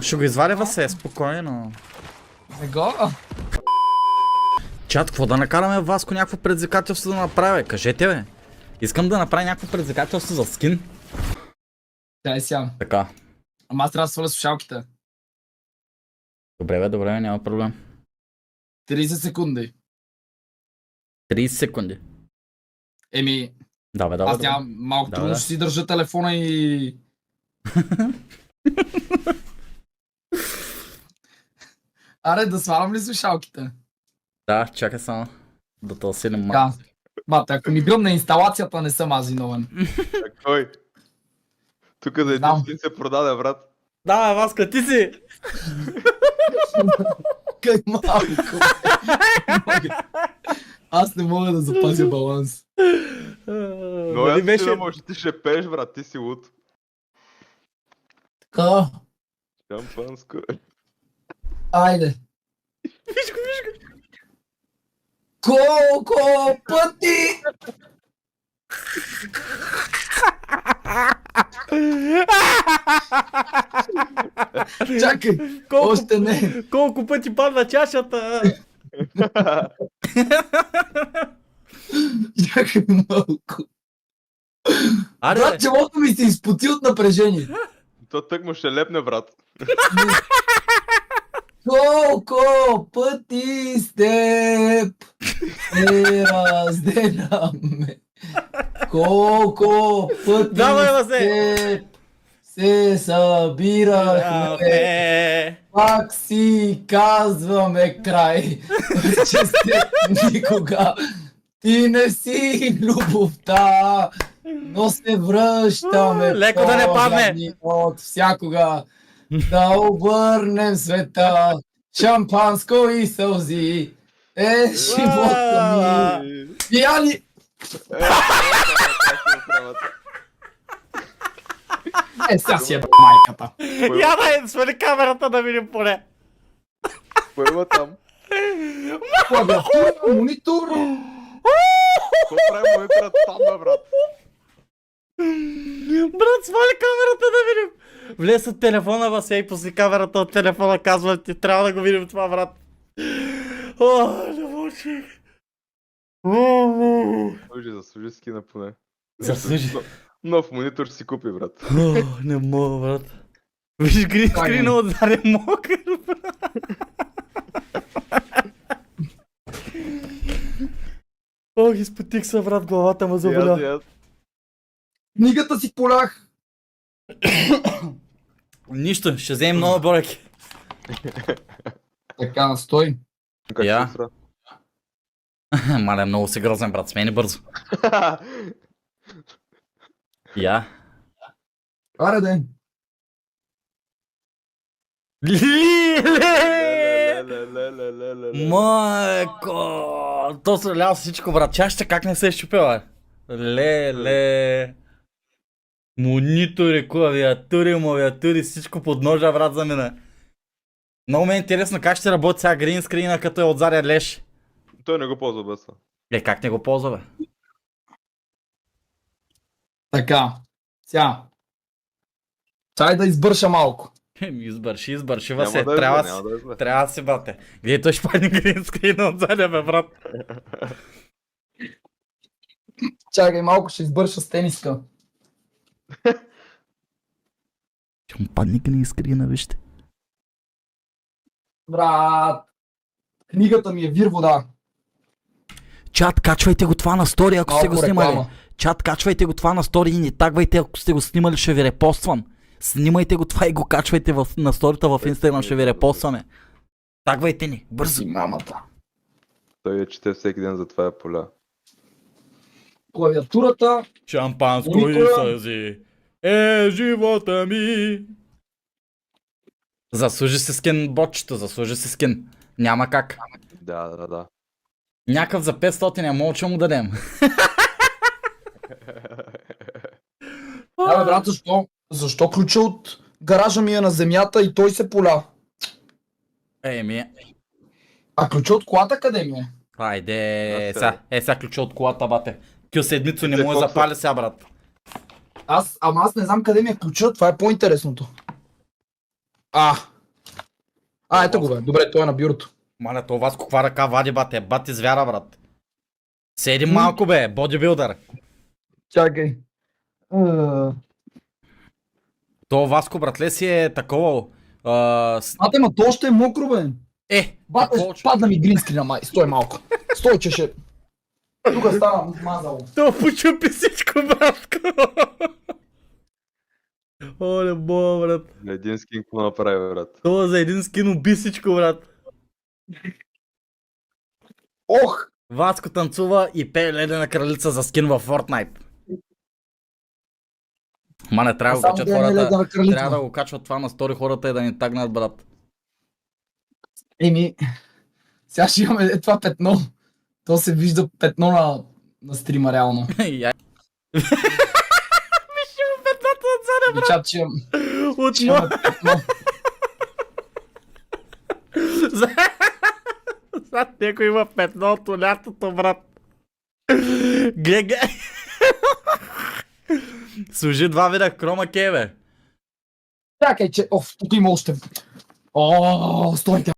Ще го извадя Васе, спокойно. Не го? Чат, какво да накараме Васко някакво предизвикателство да направя? Кажете бе. Искам да направя някакво предизвикателство за скин. Дай сега. Така. Ама аз трябва да сваля слушалките. Добре бе, няма проблем. 30 секунди. 30 секунди. Еми, Давай. аз нямам малко трудно, ще си държа телефона и... Аре, да свалям ли слушалките? Да, чакай само. Да те усилим Да. малко. Бате, ако ми гръмна инсталацията, не съм аз виновен. Кой? Тук за един скин се продаде, брат. Да, Васка, ти си! Кай малко. Аз не мога да запазя баланс. Но аз беше... да може, ти ще пееш, брат, ти си луд. Така. Шампанско. Айде. Виж го. Колко пъти? Чакай, още не. Колко пъти падна чашата? Чакай малко. Аре, Брат, челото ми се изпоти от напрежение. То тък му ще лепне, брат. Колко пъти с теб се разделяме. Колко пъти Давай, с теб се събирахме. Пак си казваме край, че сте никога ти не си любовта, но се връщаме леко да не падне. От всякога да обърнем света, шампанско и сълзи, живота ми. Пияни! Сега си е майката. Я дай, свали камерата да видим поне. Кой има там? Клавиатура, монитор. Какво прави монитора там, бе, брат? Брат, свали камерата да видим. Влез от телефона, Васе, и пусни камерата от телефона, казва ти, трябва да го видим това, брат. Не мълчи. Заслужи скина поне. Заслужи. Нов монитор си купи, брат. Не мога, брат. Виж гринскрина отзад е мокър, брат. Ох, изпотих се, брат, главата му заболя. Книгата си полях. Нищо, ще вземем много бройки. Така, стой. Я. Мале, много си грозен, брат, смени бързо. Я. Аре ден. Майко! То се лява всичко, брат. Чашата как не се е щупила? Леле. Монитори, клавиатури, всичко под ножа, брат, за мене. Много ме е интересно как ще работи сега грин скрина, като е отзаря леш. Той не го ползва без това. Как не го ползва, бе? Така. Сега. Чай да избърша малко. Избърши, Няма Васе. да Трябва избе. да си, бате. Гледай, той ще падне грин скрина отзаря, бе, брат. Чакай малко, ще избърша с тениска. Ще му падне грин скрина, вижте. Брат. Книгата ми е вир вода. Чат, качвайте го това на стори, ако сте го Малко снимали. реклама. Чат, качвайте го това на стори и ни тагвайте, ако сте го снимали, ще ви репоствам. Снимайте го това и го качвайте на сторията в Instagram, ще ви репостваме. Тагвайте ни, бързо. Си мамата. Той я чете всеки ден за това поля. Клавиатурата. Шампанско и сълзи живота ми. Заслужи се скин, ботчето, заслужи се скин. Няма как. Да. Някакъв за 500 мълча му дадем. Да, бе, брат, защо? Защо ключа от гаража ми е на земята и той се поля? Еми, А ключа от колата къде ми е? хайде, сега ключа от колата, бате. Кю седмицо не може да запали сега, брат. Аз не знам къде ми е ключа, това е по-интересното. Ето го бе, добре, той е на бюрото. Маля, то Васко каква ръка вади, бате, бати звяра, брат. Седи малко, бе, бодибилдър. Чакай. То Васко, братле, си е такова... Бате, ма то още е мокро, бе. Бате, такова, че- падна ми гринскрина, май. Стой малко. Стой, че ще... Тук стана мазало. То почупи всичко, братко. Оле, боя, брат. Един скин какво направи, брат. Това за един скин уби всичко, брат. Ох! Васко танцува и пее Ледена кралица за скин във Fortnite. Мане, трябва да го Само качат да не хората. Ледена кралица. Трябва да го качват това на стори хората и да ни тагнат, брат. Еми, сега ще имаме това петно. То се вижда петно на стрима реално. И ай. Виж му петната отзаде, брат. Чат, че От ще имаме петно. Зад него има петно от лятото, брат. Геге. Служи два вида крома кей, бе. Чакай, че... Тук има още... Стойте.